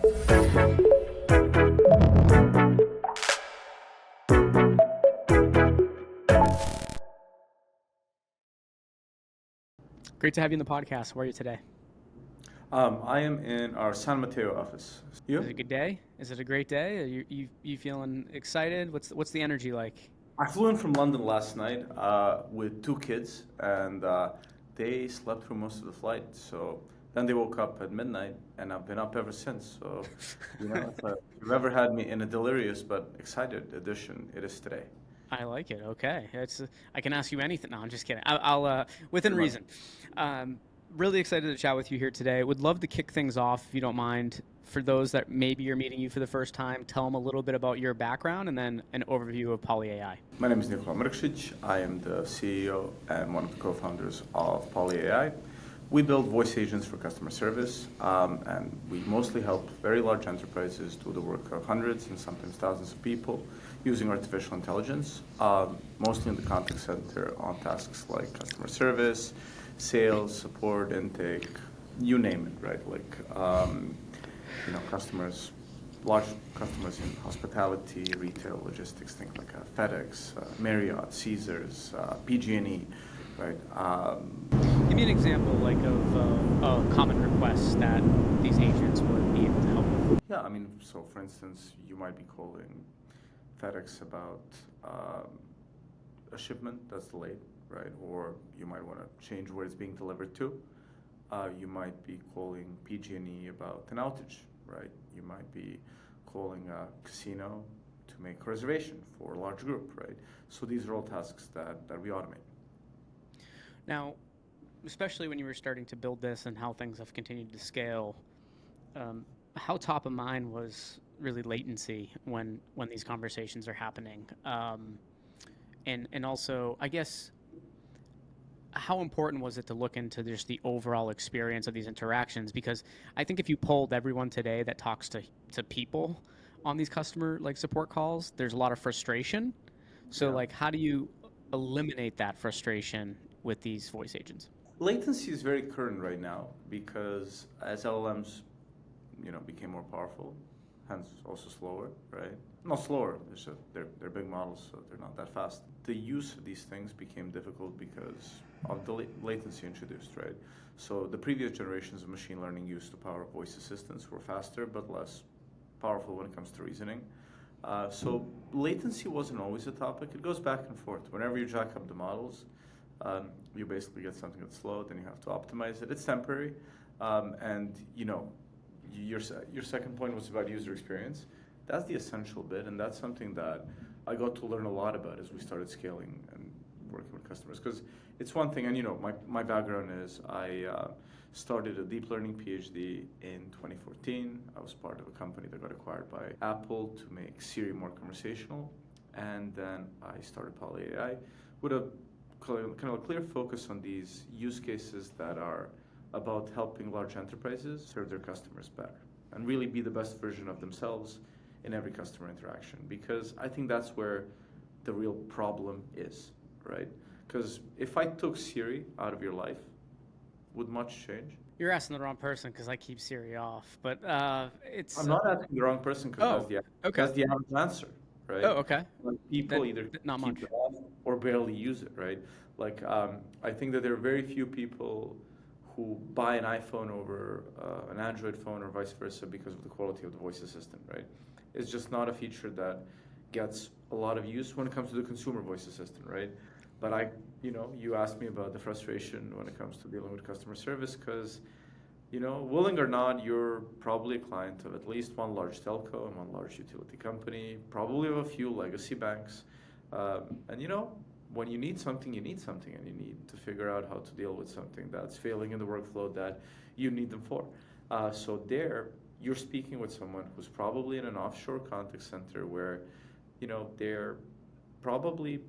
Great to have you in the podcast. Where are you today? I am in our San Mateo office. You? Is it a good day? Is it a great day? Are you feeling excited? What's the energy like? I flew in from London last night with two kids, and they slept through most of the flight. So then they woke up at midnight, and I've been up ever since. So, if you've ever had me in a delirious but excited edition, it is today. I like it. Okay, I can ask you anything. No, I'm just kidding. I'll within Pretty much. reason. Really excited to chat with you here today. Would love to kick things off if you don't mind. For those that maybe are meeting you for the first time, tell them a little bit about your background and then an overview of PolyAI. My name is Nikola Mrkšić. I am the CEO and one of the co-founders of PolyAI. We build voice agents for customer service, and we mostly help very large enterprises do the work of hundreds and sometimes thousands of people using artificial intelligence, mostly in the contact center on tasks like customer service, sales, support, intake, you name it, right? Customers, large customers in hospitality, retail, logistics, things like FedEx, Marriott, Caesars, PG&E, right? Give me an example of a common request that these agents would be able to help with. Yeah, so for instance, you might be calling FedEx about a shipment that's delayed, right? Or you might want to change where it's being delivered to. You might be calling PG&E about an outage, right? You might be calling a casino to make a reservation for a large group, right? So these are all tasks that we automate. Now, especially when you were starting to build this and how things have continued to scale, how top of mind was really latency when these conversations are happening? And also, I guess, how important was it to look into just the overall experience of these interactions? Because I think if you polled everyone today that talks to people on these customer support calls, there's a lot of frustration. So Yeah. how do you eliminate that frustration with these voice agents? Latency is very current right now because as LLMs, became more powerful, hence also slower, right? Not slower, it's just they're big models, so they're not that fast. The use of these things became difficult because of the latency introduced, right? So the previous generations of machine learning used to power voice assistants were faster but less powerful when it comes to reasoning. So latency wasn't always a topic. It goes back and forth. Whenever you jack up the models, you basically get something that's slow, then you have to optimize it. It's temporary, and your second point was about user experience. That's the essential bit, and that's something that I got to learn a lot about as we started scaling and working with customers. Because it's one thing, and my background is I started a deep learning PhD in 2014. I was part of a company that got acquired by Apple to make Siri more conversational, and then I started PolyAI with a kind of a clear focus on these use cases that are about helping large enterprises serve their customers better and really be the best version of themselves in every customer interaction. Because I think that's where the real problem is, right? Because if I took Siri out of your life, would much change? You're asking the wrong person because I keep Siri off, but it's. I'm not asking the wrong person because Okay. that's the average answer, right? Oh, okay. Like people either Not keep much. it off or barely use it, right? I think that there are very few people who buy an iPhone over an Android phone or vice versa because of the quality of the voice assistant, right? It's just not a feature that gets a lot of use when it comes to the consumer voice assistant, right? But you asked me about the frustration when it comes to dealing with customer service because, willing or not, you're probably a client of at least one large telco and one large utility company, probably of a few legacy banks. And when you need something, and you need to figure out how to deal with something that's failing in the workflow that you need them for. So there, you're speaking with someone who's probably in an offshore contact center where, they're probably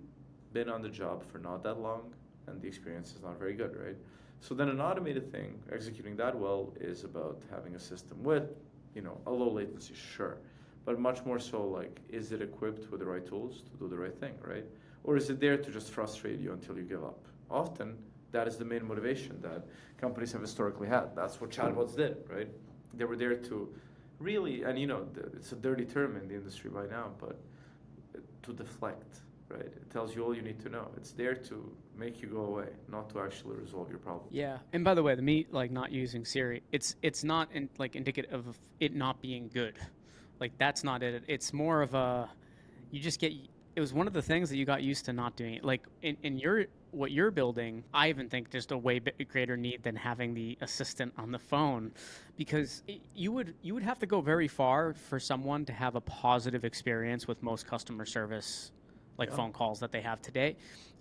been on the job for not that long and the experience is not very good, right? So then an automated thing, executing that well, is about having a system with, a low latency, sure. But much more so is it equipped with the right tools to do the right thing, right? Or is it there to just frustrate you until you give up? Often, that is the main motivation that companies have historically had. That's what chatbots did, right? They were there to really, and it's a dirty term in the industry by now, but to deflect, right? It tells you all you need to know. It's there to make you go away, not to actually resolve your problem. Yeah. And by the way, the me like not using Siri, it's not like indicative of it not being good. Like that's not it. It's more of a you just get it was one of the things that you got used to not doing it. Like in your what you're building, I even think just a way greater need than having the assistant on the phone, because you would have to go very far for someone to have a positive experience with most customer service like Yeah. phone calls that they have today.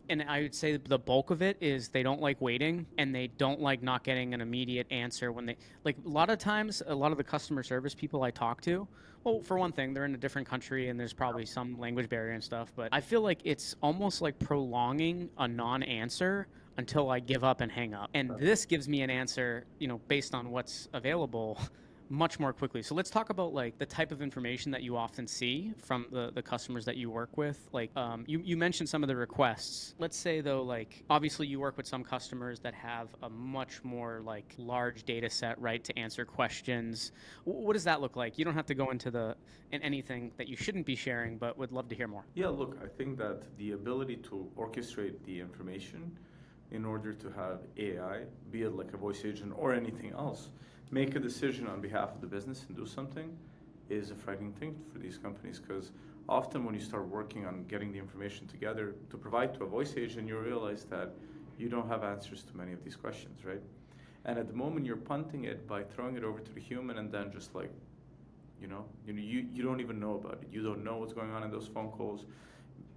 And I would say the bulk of it is they don't like waiting and they don't like not getting an immediate answer when they like a lot of times a lot of the customer service people I talk to, well, for one thing, they're in a different country and there's probably some language barrier and stuff, but I feel like it's almost like prolonging a non-answer until I give up and hang up. And this gives me an answer, based on what's available much more quickly. So let's talk about like the type of information that you often see from the customers that you work with. Like you mentioned some of the requests. Let's say though, like obviously you work with some customers that have a much more like large data set, right, to answer questions. What does that look like? You don't have to go into anything that you shouldn't be sharing, but would love to hear more. Yeah, look, I think that the ability to orchestrate the information in order to have AI, be it like a voice agent or anything else, make a decision on behalf of the business and do something is a frightening thing for these companies, because often when you start working on getting the information together to provide to a voice agent, you realize that you don't have answers to many of these questions, right? And at the moment you're punting it by throwing it over to the human and then just like, you don't even know about it. You don't know what's going on in those phone calls.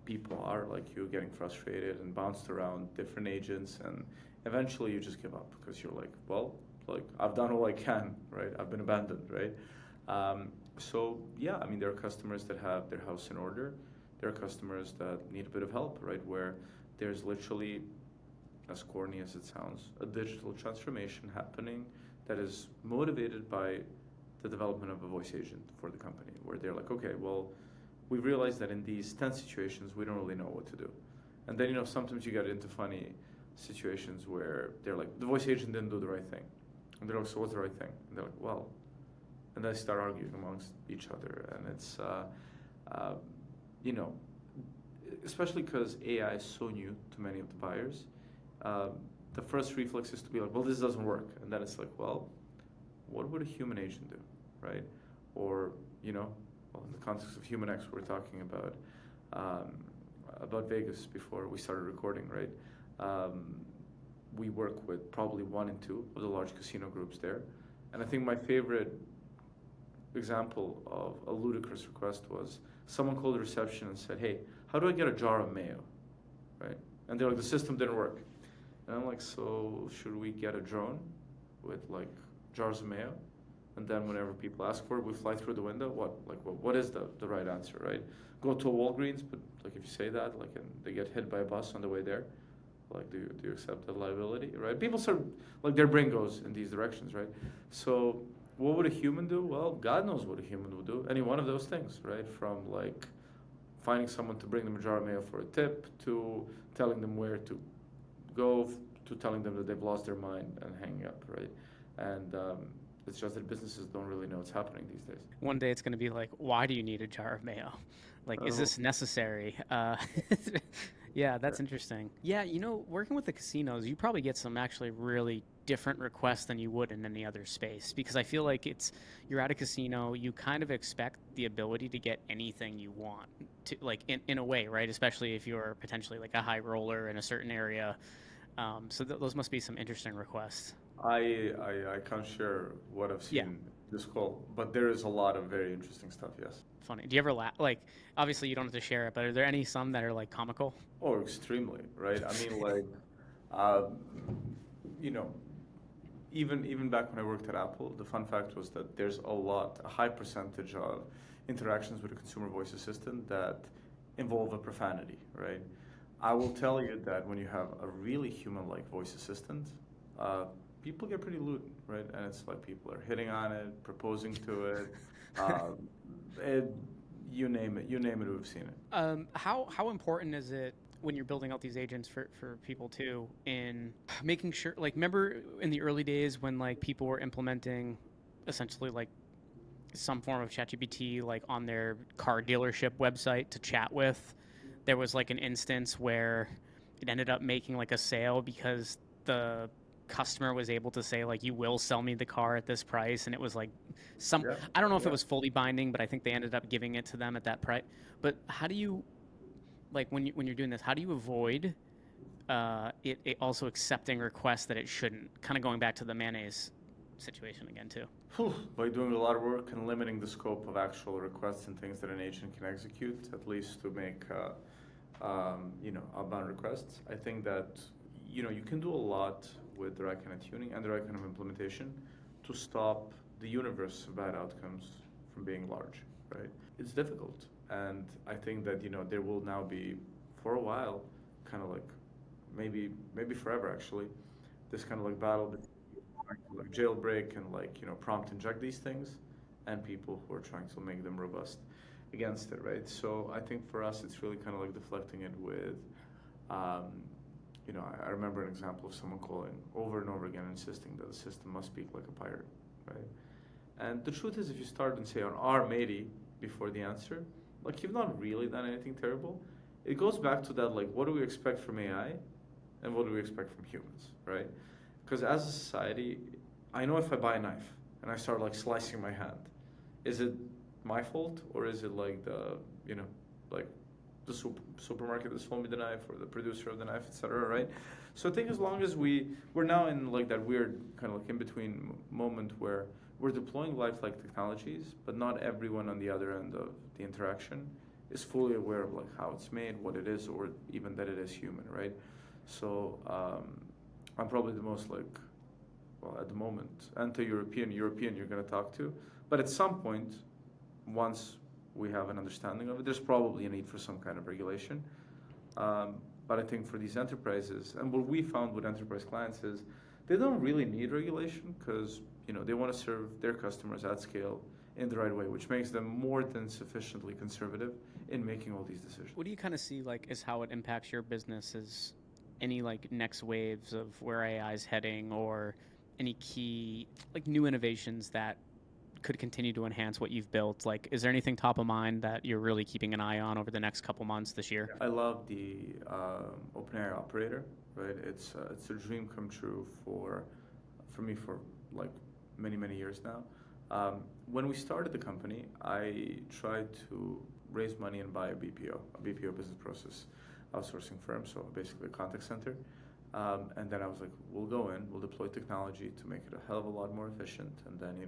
People are like you, getting frustrated and bounced around different agents, and eventually you just give up because you're like, well, like I've done all I can, right? I've been abandoned, right? So yeah, I mean, there are customers that have their house in order. There are customers that need a bit of help, right? Where there's literally, as corny as it sounds, a digital transformation happening that is motivated by the development of a voice agent for the company, where they're like, okay, well, we realize that in these tense situations, we don't really know what to do. And then, sometimes you get into funny situations where they're like, the voice agent didn't do the right thing. And they're like, so what's the right thing? And they're like, well, and they start arguing amongst each other. And it's, especially because AI is so new to many of the buyers, the first reflex is to be like, well, this doesn't work. And then it's like, well, what would a human agent do, right? Or, well, in the context of Human X, we're talking about Vegas before we started recording, right? We work with probably 1 and 2 of the large casino groups there. And I think my favorite example of a ludicrous request was someone called the reception and said, hey, how do I get a jar of mayo, right? And they're like, the system didn't work. And I'm like, so should we get a drone with like jars of mayo? And then whenever people ask for it, we fly through the window. What is the right answer, right? Go to a Walgreens, but like if you say that, like, and they get hit by a bus on the way there, like, do you accept that liability, right? People start, like, their brain goes in these directions, right? So what would a human do? Well, God knows what a human would do. Any one of those things, right? From like finding someone to bring them a jar of mayo for a tip, to telling them where to go, to telling them that they've lost their mind and hanging up, right? And it's just that businesses don't really know what's happening these days. One day it's going to be like, why do you need a jar of mayo? Like, is this necessary? Yeah, that's interesting. Yeah, working with the casinos, you probably get some actually really different requests than you would in any other space, because I feel like you're at a casino, you kind of expect the ability to get anything you want to, like, in a way, right? Especially if you're potentially like a high roller in a certain area. So those must be some interesting requests. I can't share what I've Yeah. seen this call, but there is a lot of very interesting stuff, yes. Funny. Do you ever laugh? Like, obviously you don't have to share it, but are there some that are like comical? Oh, extremely, right? I mean, like, uh, you know, even back when I worked at Apple, the fun fact was that there's a high percentage of interactions with a consumer voice assistant that involve a profanity, right? I will tell you that when you have a really human-like voice assistant, people get pretty lewd, right? And it's like people are hitting on it, proposing to it, uh, it you name it, we've seen it. How important is it when you're building out these agents for people too, in making sure, like, remember in the early days when like people were implementing essentially like some form of ChatGPT like on their car dealership website to chat with. There was like an instance where it ended up making like a sale because the customer was able to say like, you will sell me the car at this price, and it was like some, Yeah, I don't know if it yeah. was fully binding, but I think they ended up giving it to them at that price. But how do you, like, when you're doing this, how do you avoid it also accepting requests that it shouldn't, kind of going back to the mayonnaise situation again too? By doing a lot of work and limiting the scope of actual requests and things that an agent can execute, at least to make outbound requests. I think that you can do a lot with the right kind of tuning and the right kind of implementation to stop the universe of bad outcomes from being large, right? It's difficult, and I think that there will now be, for a while, kind of like maybe forever actually, this kind of like battle between trying to like jailbreak and like prompt inject these things, and people who are trying to make them robust against it, right? So I think for us, it's really kind of like deflecting it with, um, I remember an example of someone calling over and over again, insisting that the system must speak like a pirate, right? And the truth is, if you start and say on our matey before the answer, like you've not really done anything terrible. It goes back to that, like, what do we expect from AI and what do we expect from humans, right? Because as a society, I know if I buy a knife and I start like slicing my hand, is it my fault or is it like you know, like the supermarket that sold me the knife or the producer of the knife, etc., right? So I think as long as we're now in like that weird kind of like in between moment where we're deploying lifelike technologies, but not everyone on the other end of the interaction is fully aware of like how it's made, what it is, or even that it is human, right? So I'm probably the most like, well, at the moment, anti-European European you're going to talk to, but at some point, once we have an understanding of it, there's probably a need for some kind of regulation. But I think for these enterprises, and what we found with enterprise clients is they don't really need regulation because they want to serve their customers at scale in the right way, which makes them more than sufficiently conservative in making all these decisions. What do you kind of see like as how it impacts your business? Is any like next waves of where AI is heading, or any key like new innovations that could continue to enhance what you've built? Like, is there anything top of mind that you're really keeping an eye on over the next couple months this year? I love the OpenAI operator, right? It's a dream come true for me for like many years now. When we started the company, I tried to raise money and buy a BPO business process outsourcing firm, so basically a contact center. And then I was like, we'll go in, we'll deploy technology to make it a hell of a lot more efficient, and then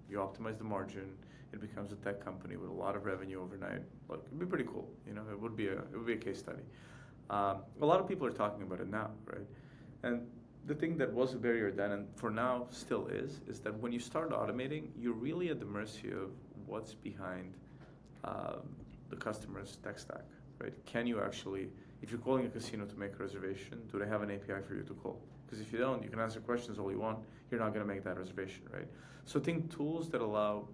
you optimize the margin, it becomes a tech company with a lot of revenue overnight. Like it'd be pretty cool, it would be a case study. A lot of people are talking about it now, right? And the thing that was a barrier then, and for now still is that when you start automating, you're really at the mercy of what's behind the customer's tech stack, right? Can you actually, if you're calling a casino to make a reservation, do they have an API for you to call? Because if you don't, you can answer questions all you want, you're not going to make that reservation, right? So think tools that allow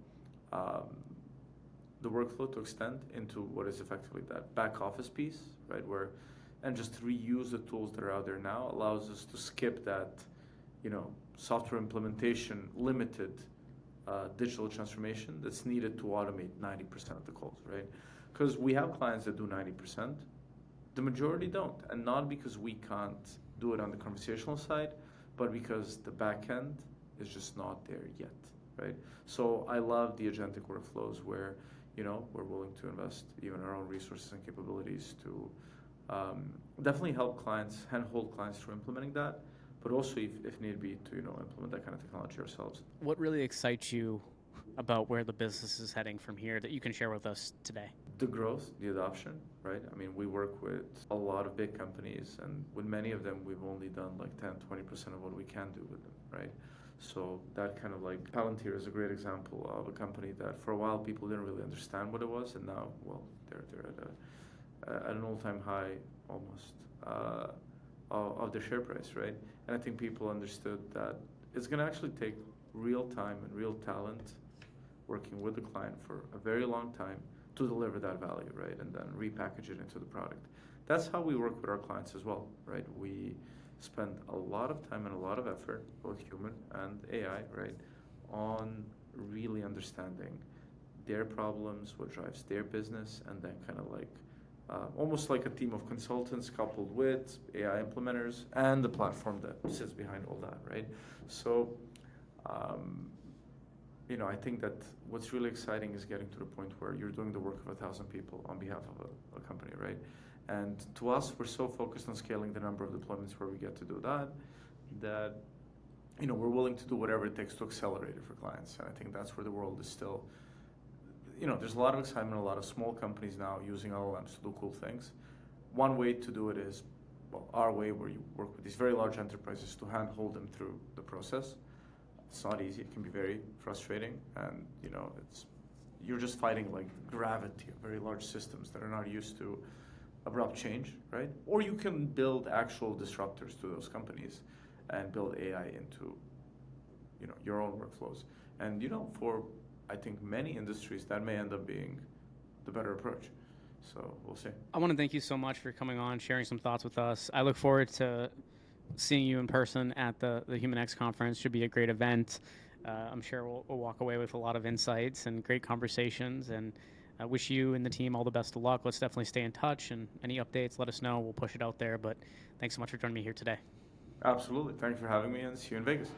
the workflow to extend into what is effectively that back office piece, right? And just reuse the tools that are out there now allows us to skip that, software implementation limited digital transformation that's needed to automate 90% of the calls, right? Because we have clients that do 90%, the majority don't, and not because we can't do it on the conversational side, but because the back end is just not there yet, right? So I love the agentic workflows where, we're willing to invest even our own resources and capabilities to definitely help clients, handhold clients through implementing that, but also if need be to, implement that kind of technology ourselves. What really excites you about where the business is heading from here that you can share with us today? The growth, the adoption, right? I mean, we work with a lot of big companies, and with many of them, we've only done like 10-20% of what we can do with them, right? So that kind of like Palantir is a great example of a company that for a while people didn't really understand what it was, and now, well, they're at an all-time high almost of their share price, right? And I think people understood that it's going to actually take real time and real talent working with the client for a very long time to deliver that value, right? And then repackage it into the product. That's how we work with our clients as well, right? We spend a lot of time and a lot of effort, both human and AI, right, on really understanding their problems, what drives their business, and then kind of like almost like a team of consultants coupled with AI implementers and the platform that sits behind all that, right? So, I think that what's really exciting is getting to the point where you're doing the work of 1,000 people on behalf of a company, right? And to us, we're so focused on scaling the number of deployments where we get to do that we're willing to do whatever it takes to accelerate it for clients. And I think that's where the world is still, there's a lot of excitement, a lot of small companies now using LLMs to do cool things. One way to do it is, our way, where you work with these very large enterprises to handhold them through the process. It's not easy. It can be very frustrating, and you're just fighting like gravity of very large systems that are not used to abrupt change, right? Or you can build actual disruptors to those companies and build AI into your own workflows. And for I think many industries that may end up being the better approach. So we'll see. I want to thank you so much for coming on, sharing some thoughts with us. I look forward to seeing you in person at the Human X conference. Should be a great event. I'm sure we'll walk away with a lot of insights and great conversations, and I wish you and the team all the best of luck. Let's definitely stay in touch, and any updates, let us know. We'll push it out there, but thanks so much for joining me here today. Absolutely. Thank you for having me, and see you in Vegas.